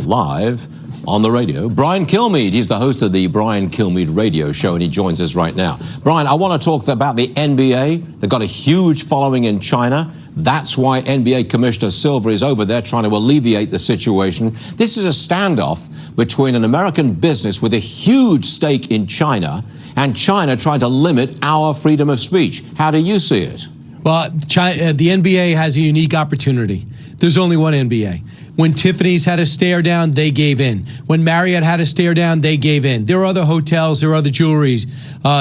now live on the radio, Brian Kilmead. He's the host of the Brian Kilmead radio show, and he joins us right now. Brian, I want to talk about the NBA. They've got a huge following in China. That's why NBA Commissioner Silver is over there trying to alleviate the situation. This is a standoff between an American business with a huge stake in China and China trying to limit our freedom of speech. How do you see it? Well, China, the NBA has a unique opportunity. There's only one NBA. When Tiffany's had a stare down, they gave in. When Marriott had a stare down, they gave in. There are other hotels, there are other jewelry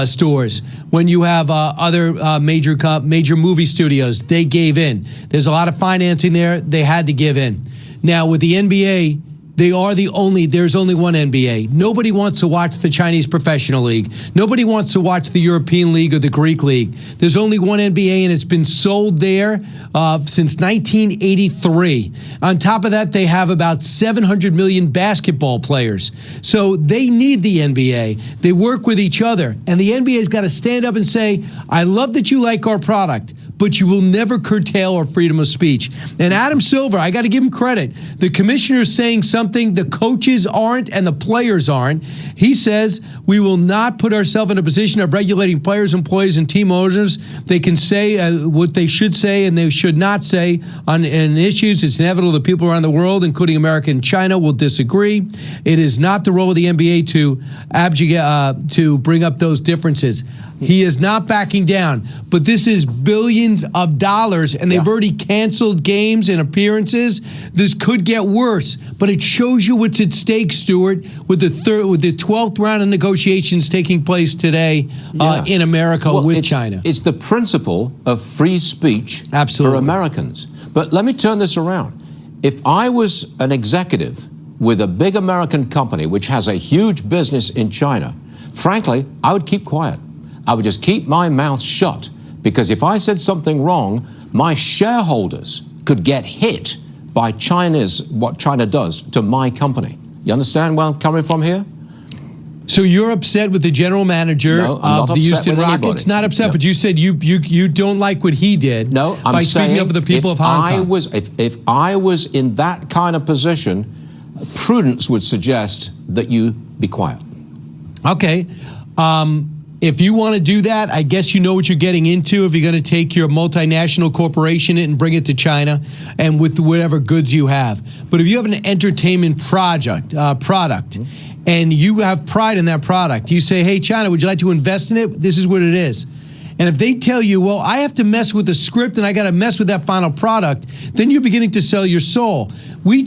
stores. When you have other major movie studios, they gave in. There's a lot of financing there. They had to give in. Now, with the NBA, there's only one NBA. Nobody wants to watch the Chinese Professional League. Nobody wants to watch the European League or the Greek League. There's only one NBA, and it's been sold there since 1983. On top of that, they have about 700 million basketball players. So they need the NBA. They work with each other. And the NBA's got to stand up and say, I love that you like our product, but you will never curtail our freedom of speech. And Adam Silver, I got to give him credit. The commissioner is saying something the coaches aren't and the players aren't. He says, we will not put ourselves in a position of regulating players, employees, and team owners. They can say what they should say and they should not say on issues. It's inevitable that people around the world, including America and China, will disagree. It is not the role of the NBA to bring up those differences. He is not backing down, but this is billions of dollars, and they've already canceled games and appearances. This could get worse, but it shows you what's at stake, Stuart, with the 12th round of negotiations taking place today in America with China. It's the principle of free speech for Americans. But let me turn this around. If I was an executive with a big American company which has a huge business in China, frankly, I would keep quiet. I would just keep my mouth shut, because if I said something wrong, my shareholders could get hit by what China does to my company. You understand where I'm coming from here? So you're upset with the general manager of the Houston Rockets? Not upset, but you said you don't like what he did. No, I'm by saying speaking up for the people of Hong Kong. If I was in that kind of position, prudence would suggest that you be quiet. Okay. If you want to do that, I guess you know what you're getting into if you're going to take your multinational corporation and bring it to China and with whatever goods you have. But if you have an entertainment product, and you have pride in that product, you say, hey, China, would you like to invest in it? This is what it is. And if they tell you, well, I have to mess with the script and I got to mess with that final product, then you're beginning to sell your soul. The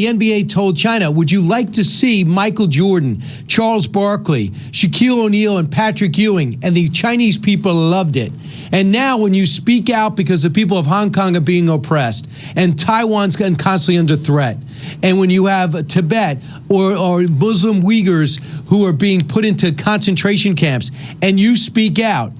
NBA told China, would you like to see Michael Jordan, Charles Barkley, Shaquille O'Neal, and Patrick Ewing? And the Chinese people loved it. And now when you speak out because the people of Hong Kong are being oppressed and Taiwan's constantly under threat, and when you have Tibet or Muslim Uyghurs who are being put into concentration camps, and you speak out,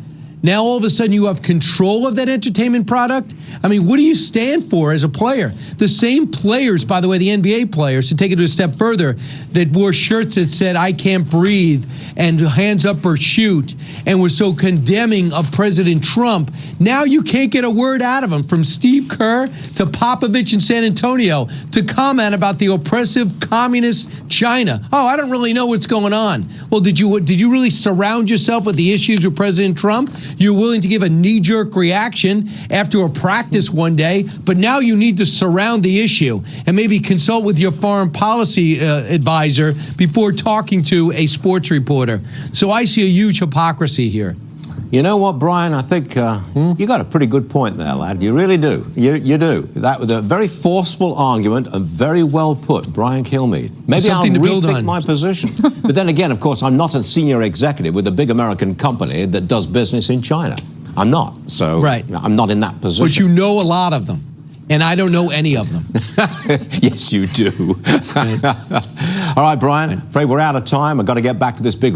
now all of a sudden you have control of that entertainment product? I mean, what do you stand for as a player? The same players, by the way, the NBA players, to take it a step further, that wore shirts that said, I can't breathe, and hands up or shoot, and were so condemning of President Trump, now you can't get a word out of them, from Steve Kerr to Popovich in San Antonio, to comment about the oppressive communist China. Oh, I don't really know what's going on. Well, did you really surround yourself with the issues with President Trump? You're willing to give a knee-jerk reaction after a practice one day, but now you need to surround the issue and maybe consult with your foreign policy advisor before talking to a sports reporter. So I see a huge hypocrisy here. You know what, Brian? I think you got a pretty good point there, lad. You really do. You do. That was a very forceful argument and very well put, Brian Kilmead. Maybe I'll rethink my position. But then again, of course, I'm not a senior executive with a big American company that does business in China. I'm not. So I'm not in that position. But you know a lot of them. And I don't know any of them. Yes, you do. All right, Brian. Afraid we're out of time. I've got to get back to this big